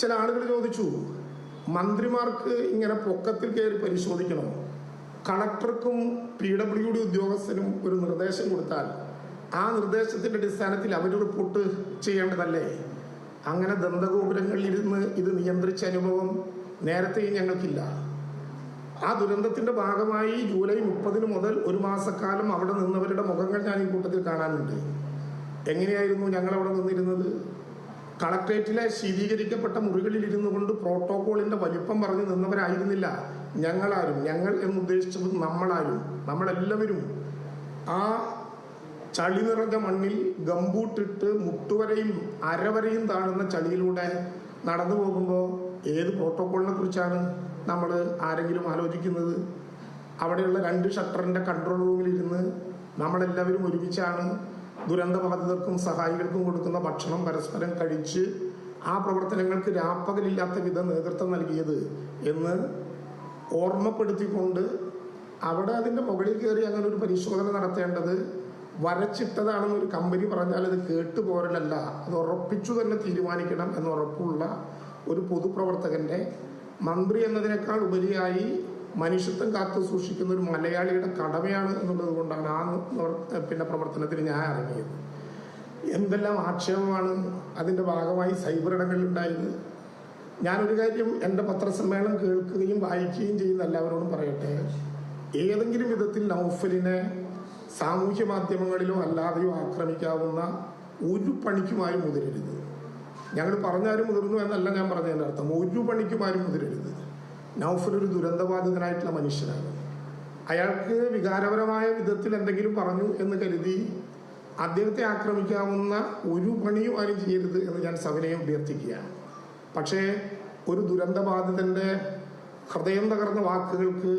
ചില ആളുകൾ ചോദിച്ചു, മന്ത്രിമാർക്ക് ഇങ്ങനെ പൊക്കത്തിൽ കയറി പരിശോധിക്കണം, കളക്ടർക്കും PWD ഉദ്യോഗസ്ഥനും ഒരു നിർദ്ദേശം കൊടുത്താൽ ആ നിർദ്ദേശത്തിന്റെ അടിസ്ഥാനത്തിൽ അവർ റിപ്പോർട്ട് ചെയ്യേണ്ടതല്ലേ? അങ്ങനെ ദന്തഗോപുരങ്ങളിൽ ഇരുന്ന് ഇത് നിയന്ത്രിച്ച അനുഭവം നേരത്തെയും ഞങ്ങൾക്കില്ല. ആ ദുരന്തത്തിന്റെ ഭാഗമായി ജൂലൈ 30 മുതൽ ഒരു മാസക്കാലം അവിടെ നിന്നവരുടെ മുഖങ്ങൾ ഞാൻ ഈ കൂട്ടത്തിൽ കാണാനുണ്ട്. എങ്ങനെയായിരുന്നു ഞങ്ങൾ അവിടെ നിന്നിരുന്നത്? കളക്ട്രേറ്റിലെ ശീതീകരിക്കപ്പെട്ട മുറികളിൽ ഇരുന്നു കൊണ്ട് പ്രോട്ടോകോളിന്റെ വലിപ്പം പറഞ്ഞു നിന്നവരായിരുന്നില്ല ഞങ്ങളാരും. ഞങ്ങൾ എന്നുദ്ദേശിച്ചത് നമ്മളെല്ലാവരും ആ ചളി നിറഞ്ഞ മണ്ണിൽ ഗംബൂട്ടിട്ട് മുട്ടുവരെയും അരവരെയും താഴുന്ന ചളിയിലൂടെ നടന്നു പോകുമ്പോൾ ഏത് പ്രോട്ടോകോളിനെ കുറിച്ചാണ് നമ്മൾ ആരെങ്കിലും ആലോചിക്കുന്നത്? അവിടെയുള്ള 2 ഷട്ടറിന്റെ കൺട്രോൾ റൂമിലിരുന്ന് നമ്മളെല്ലാവരും ഒരുമിച്ചാണ് ദുരന്തബാധിതർക്കും സഹായികൾക്കും കൊടുക്കുന്ന ഭക്ഷണം പരസ്പരം കഴിച്ച് ആ പ്രവർത്തനങ്ങൾക്ക് രാപ്പകലില്ലാത്ത വിധം നേതൃത്വം നൽകിയത് എന്ന് ഓർമ്മപ്പെടുത്തിക്കൊണ്ട് അവിടെ അതിൻ്റെ മുകളിൽ കയറി അങ്ങനെ ഒരു പരിശോധന നടത്തേണ്ടത് വരച്ചിട്ടതാണെന്നൊരു കമ്പനി പറഞ്ഞാൽ അത് കേട്ടുപോരലല്ല, അത് ഉറപ്പിച്ചു തന്നെ തീരുമാനിക്കണം എന്ന് ഉറപ്പുള്ള ഒരു പൊതുപ്രവർത്തകന്റെ, മന്ത്രി എന്നതിനേക്കാൾ ഉപരിയായി മനുഷ്യത്വം കാത്തു സൂക്ഷിക്കുന്ന ഒരു മലയാളിയുടെ കടമയാണ് എന്നുള്ളത് കൊണ്ടാണ് പ്രവർത്തനത്തിന് ഞാൻ ഇറങ്ങിയത്. എന്തെല്ലാം ആക്ഷേപമാണ് അതിൻ്റെ ഭാഗമായി സൈബർ ഇടങ്ങളിൽ ഉണ്ടായത്. ഞാനൊരു കാര്യം എൻ്റെ പത്രസമ്മേളനം കേൾക്കുകയും വായിക്കുകയും ചെയ്യുന്ന എല്ലാവരോടും പറയട്ടെ, ഏതെങ്കിലും വിധത്തിൽ നൗഫലിനെ സാമൂഹ്യ മാധ്യമങ്ങളിലോ അല്ലാതെയോ ആക്രമിക്കാവുന്ന ഒരു പണിക്കുമാരും മുതിരരുത്. ഞങ്ങൾ പറഞ്ഞാലും മുതിർന്നു എന്നല്ല ഞാൻ പറഞ്ഞതിൻ്റെ അർത്ഥം. ഒരു പണിക്കുമാരും മുതിരരുത്. നൗഫൽ ഒരു ദുരന്തബാധിതനായിട്ടുള്ള മനുഷ്യനാണ്. അയാൾക്ക് വികാരപരമായ വിധത്തിൽ എന്തെങ്കിലും പറഞ്ഞു എന്ന് കരുതി അദ്ദേഹത്തെ ആക്രമിക്കാവുന്ന ഒരു പണിയും ആരും ചെയ്യരുത് എന്ന് ഞാൻ സവിനയം അഭ്യർത്ഥിക്കുകയാണ്. പക്ഷേ ഒരു ദുരന്തബാധിതന്റെ ഹൃദയം തകർന്ന വാക്കുകൾക്ക്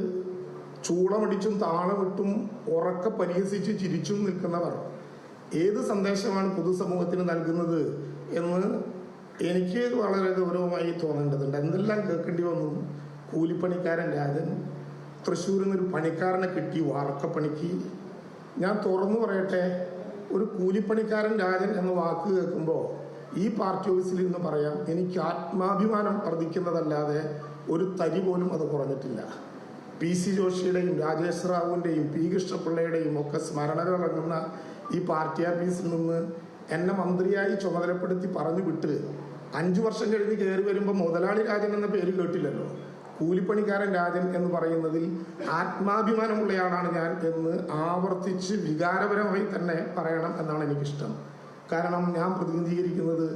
ചൂളമടിച്ചും താളമിട്ടും ഉറക്കെ പരിഹസിച്ച് ചിരിച്ചും നിൽക്കുന്നവർ ഏത് സന്ദേശമാണ് പൊതുസമൂഹത്തിന് നൽകുന്നത് എന്ന് എനിക്ക് വളരെ ഗൗരവമായി തോന്നേണ്ടതുണ്ട്. എന്തെല്ലാം കേൾക്കേണ്ടി വന്നു. കൂലിപ്പണിക്കാരൻ രാജൻ, തൃശ്ശൂരിൽ നിന്നൊരു പണിക്കാരനെ കിട്ടി വാർക്കപ്പണിക്ക്. ഞാൻ തുറന്നു പറയട്ടെ, ഒരു കൂലിപ്പണിക്കാരൻ രാജൻ എന്ന വാക്ക് കേൾക്കുമ്പോൾ ഈ പാർട്ടി ഓഫീസിൽ നിന്ന് പറയാം, എനിക്ക് ആത്മാഭിമാനം വർദ്ധിക്കുന്നതല്ലാതെ ഒരു തരി പോലും അത് കുറഞ്ഞിട്ടില്ല. PC ജോഷിയുടെയും രാജേഷ് റാവുവിൻ്റെയും P കൃഷ്ണപിള്ളയുടെയും ഒക്കെ സ്മരണകൾ ഇറങ്ങുന്ന ഈ പാർട്ടി ഓഫീസിൽ നിന്ന് എന്നെ മന്ത്രിയായി ചുമതലപ്പെടുത്തി പറഞ്ഞു വിട്ട് 5 വർഷം കഴിഞ്ഞ് കയറി വരുമ്പോൾ മുതലാളി രാജൻ എന്ന പേര് കേട്ടില്ലല്ലോ. കൂലിപ്പണിക്കാരൻ രാജൻ എന്ന് പറയുന്നതിൽ ആത്മാഭിമാനമുള്ളയാളാണ് ഞാൻ എന്ന് ആവർത്തിച്ച് വികാരപരമായി തന്നെ പറയണം എന്നാണ് എനിക്കിഷ്ടം. കാരണം ഞാൻ പ്രതിനിധീകരിക്കുന്നത്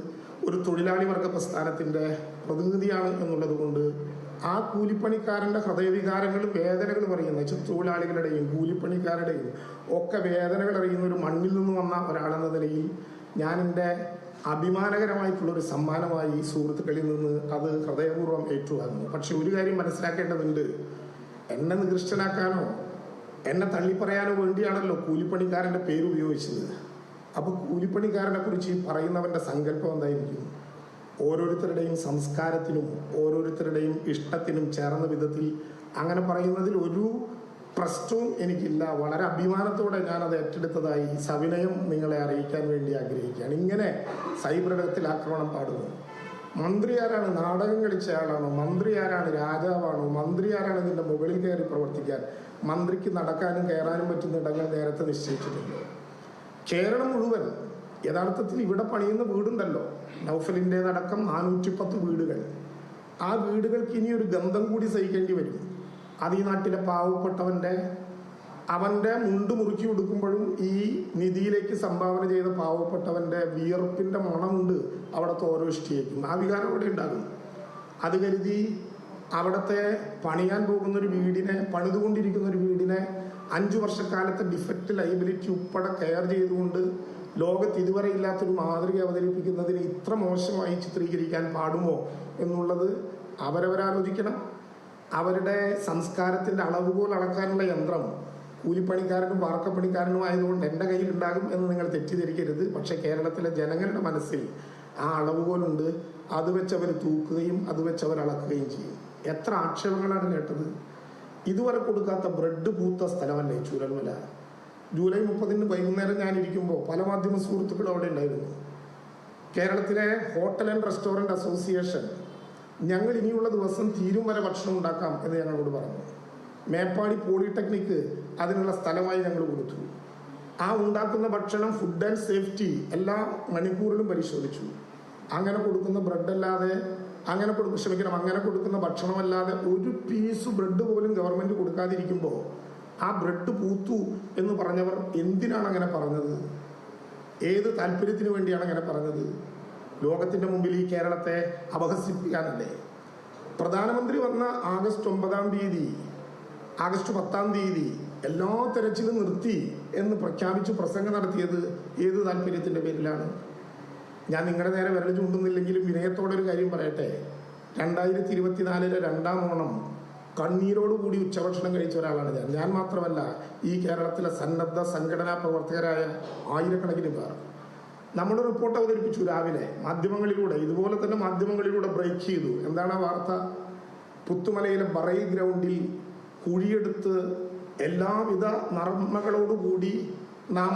ഒരു തൊഴിലാളി വർഗ പ്രസ്ഥാനത്തിൻ്റെ പ്രതിനിധിയാണ് എന്നുള്ളത് കൊണ്ട് ആ കൂലിപ്പണിക്കാരൻ്റെ ഹൃദയവികാരങ്ങളും വേദനകളും അറിയുന്ന തൊഴിലാളികളുടെയും കൂലിപ്പണിക്കാരുടെയും ഒക്കെ വേദനകൾ അറിയുന്ന ഒരു മണ്ണിൽ നിന്ന് വന്ന ഒരാളെന്ന നിലയിൽ ഞാൻ എൻ്റെ അഭിമാനകരമായിട്ടുള്ളൊരു സമ്മാനമായി സുഹൃത്തുക്കളിൽ നിന്ന് അത് ഹൃദയപൂർവ്വം ഏറ്റുവാങ്ങുന്നു. പക്ഷെ ഒരു കാര്യം മനസ്സിലാക്കേണ്ടതുണ്ട്, എന്നെ നികൃഷ്ടനാക്കാനോ എന്നെ തള്ളിപ്പറയാനോ വേണ്ടിയാണല്ലോ കൂലിപ്പണിക്കാരൻ്റെ പേര് ഉപയോഗിച്ചത്. അപ്പോൾ കൂലിപ്പണിക്കാരനെ കുറിച്ച് പറയുന്നവൻ്റെ സങ്കല്പം എന്തായിരിക്കും? ഓരോരുത്തരുടെയും സംസ്കാരത്തിനും ഓരോരുത്തരുടെയും ഇഷ്ടത്തിനും ചേർന്ന വിധത്തിൽ അങ്ങനെ പറയുന്നതിൽ ഒരു പ്രശ്നവും എനിക്കില്ല. വളരെ അഭിമാനത്തോടെ ഞാനത് ഏറ്റെടുത്തതായി സവിനയം നിങ്ങളെ അറിയിക്കാൻ വേണ്ടി ആഗ്രഹിക്കുകയാണ്. ഇങ്ങനെ സൈബർ ഇടത്തിൽ ആക്രമണം പാടുന്നു. മന്ത്രി ആരാണ്? നാടകം കളിച്ച ആളാണോ? മന്ത്രി ആരാണ്? രാജാവാണോ? മന്ത്രി ആരാണ് ഇതിൻ്റെ മുകളിൽ കയറി പ്രവർത്തിക്കാൻ? മന്ത്രിക്ക് നടക്കാനും കയറാനും പറ്റുന്ന ഇടങ്ങൾ നേരത്തെ നിശ്ചയിച്ചിട്ടുണ്ട്. കേരളം മുഴുവൻ യഥാർത്ഥത്തിൽ ഇവിടെ പണിയുന്ന വീടുണ്ടല്ലോ, നൗഫലിൻ്റെതടക്കം 410 വീടുകൾ. ആ വീടുകൾക്ക് ഇനി ഒരു ഗന്ധം കൂടി സഹിക്കേണ്ടി വരും. അത് ഈ നാട്ടിലെ അവൻ്റെ മുണ്ട് മുറുക്കി കൊടുക്കുമ്പോഴും ഈ നിധിയിലേക്ക് സംഭാവന ചെയ്ത പാവപ്പെട്ടവൻ്റെ വിയർപ്പിൻ്റെ മണമുണ്ട് അവിടുത്തെ ഓരോ ഇഷ്ടിയേക്കും. ആ വികാരം അവിടെ ഉണ്ടാകും. അത് കരുതി അവിടുത്തെ പണിയാൻ പോകുന്ന ഒരു വീടിനെ, പണിതുകൊണ്ടിരിക്കുന്ന ഒരു വീടിനെ 5 വർഷക്കാലത്തെ ഡിഫക്റ്റ് ലൈബിലിറ്റി ഉൾപ്പെടെ കെയർ ചെയ്തുകൊണ്ട് ലോകത്ത് ഇതുവരെ ഇല്ലാത്തൊരു മാതൃക അവതരിപ്പിക്കുന്നതിന് ഇത്ര മോശമായി ചിത്രീകരിക്കാൻ പാടുമോ എന്നുള്ളത് അവരവരാലോചിക്കണം. അവരുടെ സംസ്കാരത്തിൻ്റെ അളവുകോൽ അളക്കാനുള്ള യന്ത്രം കൂലിപ്പണിക്കാരനും വാർക്കപ്പണിക്കാരനും ആയതുകൊണ്ട് എൻ്റെ കയ്യിലുണ്ടാകും എന്ന് നിങ്ങൾ തെറ്റിദ്ധരിക്കരുത്. പക്ഷെ കേരളത്തിലെ ജനങ്ങളുടെ മനസ്സിൽ ആ അളവുകോലുണ്ട്. അത് വെച്ചവർ തൂക്കുകയും അത് വെച്ചവർ അളക്കുകയും ചെയ്യും. എത്ര ആക്ഷേപങ്ങളാണ് കേട്ടത്. ഇതുവരെ കൊടുക്കാത്ത ബ്രെഡ് പൂത്ത സ്ഥലമല്ലേ ചൂരൽമല. ജൂലൈ 30 വൈകുന്നേരം ഞാനിരിക്കുമ്പോൾ പല മാധ്യമ സുഹൃത്തുക്കളും അവിടെ ഉണ്ടായിരുന്നു. കേരളത്തിലെ ഹോട്ടൽ ആൻഡ് റെസ്റ്റോറൻറ്റ് അസോസിയേഷൻ ഞങ്ങൾ ഇനിയുള്ള ദിവസം തീരും വരെ ഭക്ഷണം ഉണ്ടാക്കാം എന്ന് ഞങ്ങളോട് പറഞ്ഞു. മേപ്പാടി പോളിടെക്നിക്ക് അതിനുള്ള സ്ഥലമായി ഞങ്ങൾ കൊടുത്തു. ആ ഉണ്ടാക്കുന്ന ഭക്ഷണം ഫുഡ് ആൻഡ് സേഫ്റ്റി എല്ലാ മണിക്കൂറിലും പരിശോധിച്ചു. അങ്ങനെ കൊടുക്കുന്ന ബ്രെഡല്ലാതെ അങ്ങനെ കൊടുക്കുന്ന ഭക്ഷണമല്ലാതെ ഒരു പീസ് ബ്രെഡ് പോലും ഗവൺമെൻറ് കൊടുക്കാതിരിക്കുമ്പോൾ ആ ബ്രെഡ് പൂത്തു എന്ന് പറഞ്ഞവർ എന്തിനാണ് അങ്ങനെ പറഞ്ഞത്? ഏത് താല്പര്യത്തിന് വേണ്ടിയാണ് അങ്ങനെ പറഞ്ഞത്? ലോകത്തിൻ്റെ മുമ്പിൽ ഈ കേരളത്തെ അപഹസിപ്പിക്കാനല്ലേ? പ്രധാനമന്ത്രി വന്ന ആഗസ്റ്റ് 10 തീയതി എല്ലാ തെരച്ചിലും നിർത്തി എന്ന് പ്രഖ്യാപിച്ച് പ്രസംഗം നടത്തിയത് ഏത് താല്പര്യത്തിൻ്റെ പേരിലാണ്? ഞാൻ നിങ്ങളുടെ നേരെ വിരൽ ചൂണ്ടുന്നില്ലെങ്കിലും വിനയത്തോടെ ഒരു കാര്യം പറയട്ടെ. 2024 രണ്ടാം ഓണം കണ്ണീരോടുകൂടി ഉച്ചഭക്ഷണം കഴിച്ച ഒരാളാണ് ഞാൻ മാത്രമല്ല, ഈ കേരളത്തിലെ സന്നദ്ധ സംഘടനാ പ്രവർത്തകരായ ആയിരക്കണക്കിന് പേർ. നമ്മുടെ റിപ്പോർട്ട് അവതരിപ്പിച്ചു രാവിലെ മാധ്യമങ്ങളിലൂടെ, ഇതുപോലെ തന്നെ മാധ്യമങ്ങളിലൂടെ ബ്രേക്ക് ചെയ്തു. എന്താണ് ആ വാർത്ത? പുത്തുമലയിലെ ബറൈൽ ഗ്രൗണ്ടിൽ കുഴിയെടുത്ത് എല്ലാവിധ നർമ്മകളോടുകൂടി നാം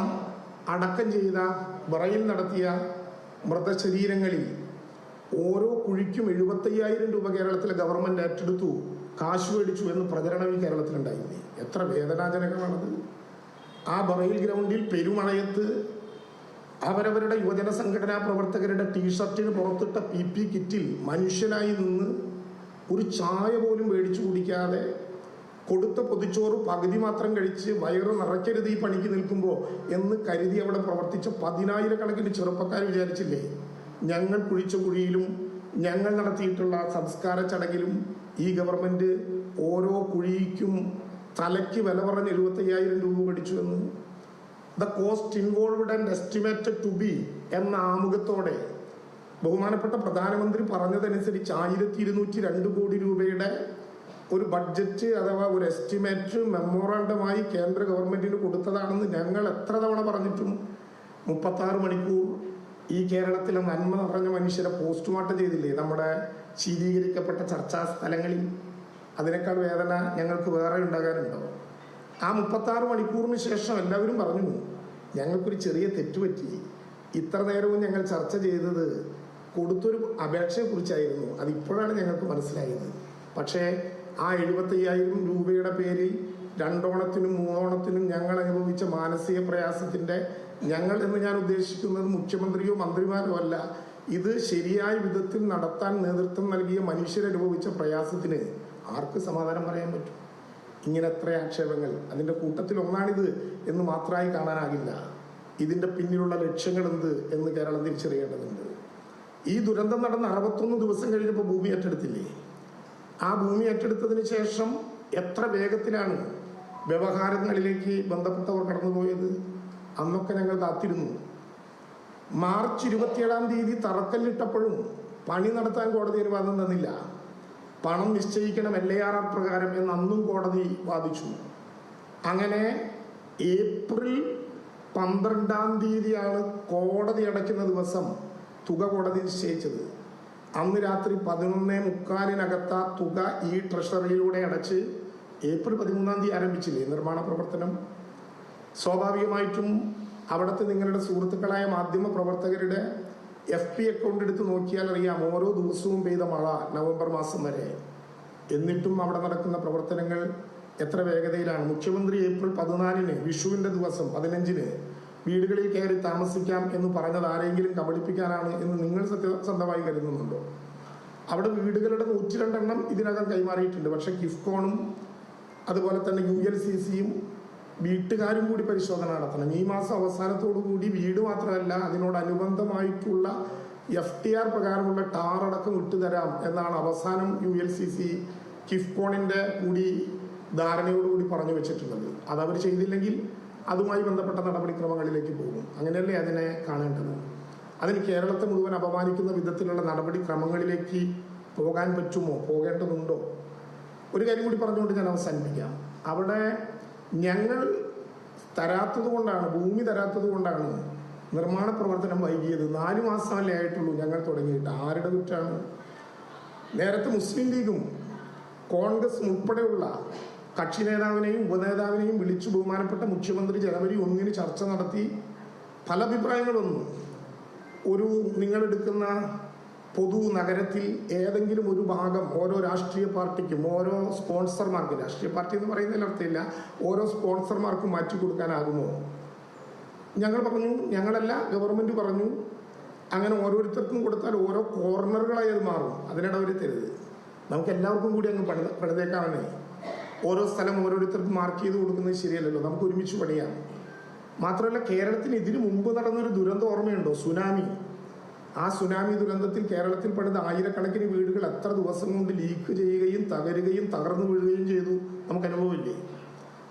അടക്കം ചെയ്ത ബറയിൽ നടത്തിയ മൃതശരീരങ്ങളിൽ ഓരോ കുഴിക്കും 75,000 രൂപ കേരളത്തിലെ ഗവൺമെൻറ് ഏറ്റെടുത്തു, കാശ് മേടിച്ചു എന്ന് പ്രചരണം ഈ കേരളത്തിലുണ്ടായില്ലേ? എത്ര വേദനാജനകമാണത്. ആ ബറയിൽ ഗ്രൗണ്ടിൽ പെരുമഴയത്ത് അവരവരുടെ യുവജന സംഘടനാ പ്രവർത്തകരുടെ ടീഷർട്ടിന് പുറത്തിട്ട PP കിറ്റിൽ മനുഷ്യനായി നിന്ന് ഒരു ചായ പോലും മേടിച്ചു കുടിക്കാതെ കൊടുത്ത പൊതിച്ചോറ് പകുതി മാത്രം കഴിച്ച് വയറ് നിറയ്ക്കരുത് ഈ പണിക്ക് നിൽക്കുമ്പോൾ എന്ന് കരുതി അവിടെ പ്രവർത്തിച്ച 10,000 ചെറുപ്പക്കാർ വിചാരിച്ചില്ലേ ഞങ്ങൾ കുഴിച്ച കുഴിയിലും ഞങ്ങൾ നടത്തിയിട്ടുള്ള സംസ്കാര ചടങ്ങിലും ഈ ഗവൺമെൻറ് ഓരോ കുഴിക്കും തലയ്ക്ക് വില പറഞ്ഞ് 75,000 രൂപ മേടിച്ചു എന്ന്? The cost involved and estimated to be എന്ന ആമുഖത്തോടെ ബഹുമാനപ്പെട്ട പ്രധാനമന്ത്രി പറഞ്ഞതനുസരിച്ച് 1,202 കോടി രൂപയുടെ ഒരു ബഡ്ജറ്റ് അഥവാ ഒരു എസ്റ്റിമേറ്റ് മെമ്മോറാണ്ടമായി കേന്ദ്ര ഗവൺമെന്റിന് കൊടുത്തതാണെന്ന് ഞങ്ങൾ എത്ര തവണ പറഞ്ഞിട്ടും 36 മണിക്കൂർ ഈ കേരളത്തിലെ നന്മ നിറഞ്ഞ മനുഷ്യരെ പോസ്റ്റ്മോർട്ടം ചെയ്തില്ലേ നമ്മുടെ ശീതീകരിക്കപ്പെട്ട ചർച്ചാ സ്ഥലങ്ങളിൽ? അതിനേക്കാൾ വേദന ഞങ്ങൾക്ക് വേറെ ഉണ്ടാകാനുണ്ടോ? ആ 36 മണിക്കൂറിന് ശേഷം എല്ലാവരും പറഞ്ഞു ഞങ്ങൾക്കൊരു ചെറിയ തെറ്റുപറ്റി, ഇത്ര നേരവും ഞങ്ങൾ ചർച്ച ചെയ്തത് കൊടുത്തൊരു അപേക്ഷയെക്കുറിച്ചായിരുന്നു, അതിപ്പോഴാണ് ഞങ്ങൾക്ക് മനസ്സിലായത്. പക്ഷേ ആ 75,000 രൂപയുടെ പേരിൽ 2 ഓണത്തിനും 3 ഓണത്തിനും ഞങ്ങൾ അനുഭവിച്ച മാനസിക പ്രയാസത്തിൻ്റെ, ഞങ്ങൾ എന്ന് ഞാൻ ഉദ്ദേശിക്കുന്നത് മുഖ്യമന്ത്രിയോ മന്ത്രിമാരോ അല്ല, ഇത് ശരിയായ വിധത്തിൽ നടത്താൻ നേതൃത്വം നൽകിയ മനുഷ്യരനുഭവിച്ച പ്രയാസത്തിന് ആർക്ക് സമാധാനം പറയാൻ പറ്റും? ഇങ്ങനെ എത്ര ആക്ഷേപങ്ങൾ, അതിൻ്റെ കൂട്ടത്തിൽ ഒന്നാണിത് എന്ന് മാത്രമായി കാണാനാകില്ല. ഇതിൻ്റെ പിന്നിലുള്ള ലക്ഷ്യങ്ങൾ എന്ത് എന്ന് കേരളം തിരിച്ചറിയേണ്ടതുണ്ട്. ഈ ദുരന്തം നടന്ന് 61 ദിവസം കഴിഞ്ഞപ്പോൾ ഭൂമി ഏറ്റെടുത്തില്ലേ? ആ ഭൂമി ഏറ്റെടുത്തതിന് ശേഷം എത്ര വേഗത്തിലാണ് വ്യവഹാരങ്ങളിലേക്ക് ബന്ധപ്പെട്ടവർ കടന്നുപോയത്? അന്നൊക്കെ ഞങ്ങൾ കാത്തിരുന്നു. മാർച്ച് 27 തീയതി തറക്കല്ലിട്ടപ്പോഴും പണി നടത്താൻ കോടതി അനുവാദം തന്നില്ല. പണം നിശ്ചയിക്കണം LAR പ്രകാരം എന്ന് അന്നും കോടതി വാദിച്ചു. അങ്ങനെ ഏപ്രിൽ 12 തീയതിയാണ് കോടതി അടയ്ക്കുന്ന ദിവസം തുക കോടതി നിശ്ചയിച്ചത്. അന്ന് രാത്രി 11:45 തുക ഈ ട്രഷറിയിലൂടെ അടച്ച് ഏപ്രിൽ 13 തീയതി ആരംഭിച്ചില്ലേ നിർമ്മാണ പ്രവർത്തനം? സ്വാഭാവികമായിട്ടും അവിടുത്തെ നിങ്ങളുടെ സുഹൃത്തുക്കളായ മാധ്യമ പ്രവർത്തകരുടെ FB അക്കൗണ്ട് എടുത്ത് നോക്കിയാൽ അറിയാം ഓരോ ദിവസവും പെയ്ത മഴ നവംബർ മാസം വരെ. എന്നിട്ടും അവിടെ നടക്കുന്ന പ്രവർത്തനങ്ങൾ എത്ര വേഗതയിലാണ്. മുഖ്യമന്ത്രി ഏപ്രിൽ 14 വിഷുവിൻ്റെ ദിവസം 15 വീടുകളിൽ കയറി താമസിക്കാം എന്ന് പറഞ്ഞത് ആരെങ്കിലും കബളിപ്പിക്കാനാണ് എന്ന് നിങ്ങൾ സത്യസന്ധമായി കരുതുന്നുണ്ടോ? അവിടെ വീടുകളുടെ 102 എണ്ണം ഇതിനകം കൈമാറിയിട്ടുണ്ട്. പക്ഷെ കിഫ്കോണും അതുപോലെ തന്നെ ULCCയും വീട്ടുകാരും കൂടി പരിശോധന നടത്തണം. ഈ മാസം അവസാനത്തോടു കൂടി വീട് മാത്രമല്ല അതിനോടനുബന്ധമായിട്ടുള്ള FTR പ്രകാരമുള്ള ടാർ അടക്കം വിട്ടുതരാം എന്നാണ് അവസാനം ULCC കിഫ്കോണിൻ്റെ കൂടി ധാരണയോടുകൂടി പറഞ്ഞു വെച്ചിട്ടുള്ളത്. അതവർ ചെയ്തില്ലെങ്കിൽ അതുമായി ബന്ധപ്പെട്ട നടപടിക്രമങ്ങളിലേക്ക് പോകും. അങ്ങനെയല്ലേ അതിനെ കാണേണ്ടത്? അതിന് കേരളത്തെ മുഴുവൻ അപമാനിക്കുന്ന വിധത്തിലുള്ള നടപടിക്രമങ്ങളിലേക്ക് പോകാൻ പറ്റുമോ? പോകേണ്ടതുണ്ടോ? ഒരു കാര്യം കൂടി പറഞ്ഞുകൊണ്ട് ഞാൻ അവസാനിപ്പിക്കാം. അവിടെ ഞങ്ങൾ തരാത്തത് കൊണ്ടാണ്, ഭൂമി തരാത്തത് കൊണ്ടാണ് നിർമ്മാണ പ്രവർത്തനം വൈകിയത്. 4 മാസമല്ലേ ആയിട്ടുള്ളൂ ഞങ്ങൾ തുടങ്ങിയിട്ട്. ആരുടെ കുറ്റാണ്? നേരത്തെ മുസ്ലിം ലീഗും കോൺഗ്രസും ഉൾപ്പെടെയുള്ള കക്ഷി നേതാവിനെയും ഉപനേതാവിനെയും വിളിച്ചു ബഹുമാനപ്പെട്ട മുഖ്യമന്ത്രി ജനുവരി 1 ചർച്ച നടത്തി പല അഭിപ്രായങ്ങൾ വന്നു. ഒരു നിങ്ങളെടുക്കുന്ന പൊതു നഗരത്തിൽ ഏതെങ്കിലും ഒരു ഭാഗം ഓരോ രാഷ്ട്രീയ പാർട്ടിക്കും ഓരോ സ്പോൺസർമാർക്കും, രാഷ്ട്രീയ പാർട്ടി എന്ന് പറയുന്നതിൽ അർത്ഥമില്ല, ഓരോ സ്പോൺസർമാർക്കും മാറ്റി കൊടുക്കാനാകുമോ? ഞങ്ങൾ പറഞ്ഞു, ഞങ്ങളല്ല, ഗവൺമെൻറ് പറഞ്ഞു, അങ്ങനെ ഓരോരുത്തർക്കും കൊടുത്താൽ ഓരോ കോർണറുകളായി അത് മാറും, അതിനിടവരുത്തരുത്. നമുക്ക് എല്ലാവർക്കും കൂടി അങ്ങ് പണിതേക്കാവണേ. ഓരോ സ്ഥലം ഓരോരുത്തർക്കും മാർക്ക് ചെയ്ത് കൊടുക്കുന്നത് ശരിയല്ലല്ലോ, നമുക്ക് ഒരുമിച്ച് പണിയാം. മാത്രമല്ല, കേരളത്തിന് ഇതിനു മുമ്പ് നടന്നൊരു ദുരന്തം ഓർമ്മയുണ്ടോ? സുനാമി. ആ സുനാമി ദുരന്തത്തിൽ കേരളത്തിൽ പണിത ആയിരക്കണക്കിന് വീടുകൾ എത്ര ദിവസം കൊണ്ട് ലീക്ക് ചെയ്യുകയും തകരുകയും തകർന്നു വീഴുകയും ചെയ്തു, നമുക്ക് അനുഭവമില്ലേ?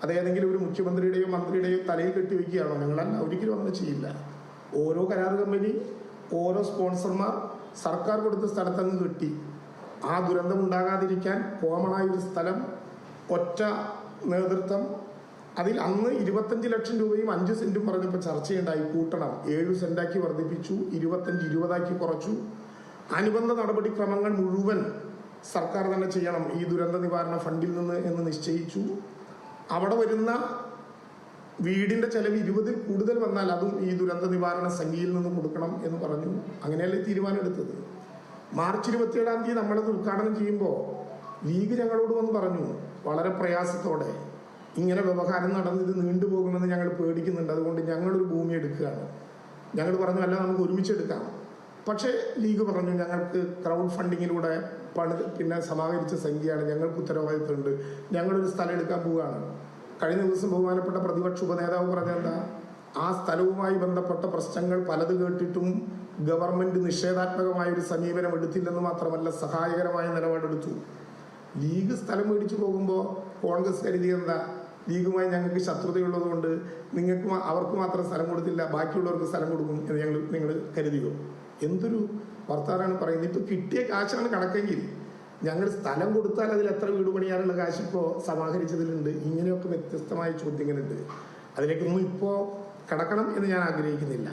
അതേതെങ്കിലും ഒരു മുഖ്യമന്ത്രിയുടെയോ മന്ത്രിയുടെയോ തലയിൽ കെട്ടിവെക്കുകയാണോ? ഞങ്ങളല്ല, ഒരിക്കലും അങ്ങനെ ചെയ്യില്ല. ഓരോ കരാർ കമ്പനി, ഓരോ സ്പോൺസർമാർ സർക്കാർ കൊടുത്ത സ്ഥലത്തങ്ങ് കെട്ടി. ആ ദുരന്തം ഉണ്ടാകാതിരിക്കാൻ കോമണായ ഒരു സ്ഥലം, ഒറ്റ നേതൃത്വം. അതിൽ അന്ന് 25 ലക്ഷം രൂപയും 5 സെന്റും പറഞ്ഞപ്പോൾ ചർച്ചയുണ്ടായി, കൂട്ടണം. 7 സെന്റാക്കി വർദ്ധിപ്പിച്ചു, 25 20ആക്കി കുറച്ചു. അനുബന്ധ നടപടിക്രമങ്ങൾ മുഴുവൻ സർക്കാർ തന്നെ ചെയ്യണം ഈ ദുരന്ത നിവാരണ ഫണ്ടിൽ നിന്ന് എന്ന് നിശ്ചയിച്ചു. അവിടെ വരുന്ന വീടിന്റെ ചെലവ് 20-ൽ കൂടുതൽ വന്നാൽ അതും ഈ ദുരന്ത നിവാരണ സംഖ്യയിൽ നിന്ന് കൊടുക്കണം എന്ന് പറഞ്ഞു. അങ്ങനെയല്ലേ തീരുമാനം എടുത്തത്. മാർച്ച് 27-ാം തീയതി നമ്മളത് ഉദ്ഘാടനം ചെയ്യുമ്പോൾ ലീഗ് ഞങ്ങളോട് വന്ന് പറഞ്ഞു, വളരെ പ്രയാസത്തോടെ, ഇങ്ങനെ വ്യവഹാരം നടന്ന് ഇത് നീണ്ടുപോകുമെന്ന് ഞങ്ങൾ പേടിക്കുന്നുണ്ട്, അതുകൊണ്ട് ഞങ്ങളൊരു ഭൂമി എടുക്കുകയാണ്. ഞങ്ങൾ പറഞ്ഞു, അല്ല, നമുക്ക് ഒരുമിച്ചെടുക്കാം. പക്ഷേ ലീഗ് പറഞ്ഞു, ഞങ്ങൾക്ക് ക്രൗഡ് ഫണ്ടിങ്ങിലൂടെ പിന്നെ സമാഹരിച്ച സംഖ്യയാണ്, ഞങ്ങൾക്ക് ഉത്തരവാദിത്തമുണ്ട്, ഞങ്ങളൊരു സ്ഥലം എടുക്കാൻ പോവുകയാണ്. കഴിഞ്ഞ ദിവസം ബഹുമാനപ്പെട്ട പ്രതിപക്ഷ ഉപനേതാവ് പറഞ്ഞെന്താ, ആ സ്ഥലവുമായി ബന്ധപ്പെട്ട പ്രശ്നങ്ങൾ പലത് കേട്ടിട്ടും ഗവൺമെന്റ് നിഷേധാത്മകമായ ഒരു സമീപനം എടുത്തില്ലെന്ന് മാത്രമല്ല, സഹായകരമായ നിലപാടെടുത്തു. ലീഗ് സ്ഥലം മേടിച്ചു പോകുമ്പോൾ കോൺഗ്രസ് കരുതിയെന്താ, ലീഗുമായി ഞങ്ങൾക്ക് ശത്രുതയുള്ളത് കൊണ്ട് അവർക്ക് മാത്രം സ്ഥലം കൊടുത്തില്ല, ബാക്കിയുള്ളവർക്ക് സ്ഥലം കൊടുക്കും എന്ന് നിങ്ങൾ കരുതിയോ? എന്തൊരു വർത്താനാണ് പറയുന്നത്. ഇപ്പോൾ കിട്ടിയ കാശാണ് കണക്കെങ്കിൽ ഞങ്ങൾ സ്ഥലം കൊടുത്താൽ അതിൽ എത്ര വീട് പണിയാനുള്ള കാശ് ഇപ്പോൾ സമാഹരിച്ചതിലുണ്ട്. ഇങ്ങനെയൊക്കെ വ്യത്യസ്തമായ ചോദ്യങ്ങളുണ്ട്. അതിലേക്കൊന്നും ഇപ്പോൾ കടക്കണം എന്ന് ഞാൻ ആഗ്രഹിക്കുന്നില്ല.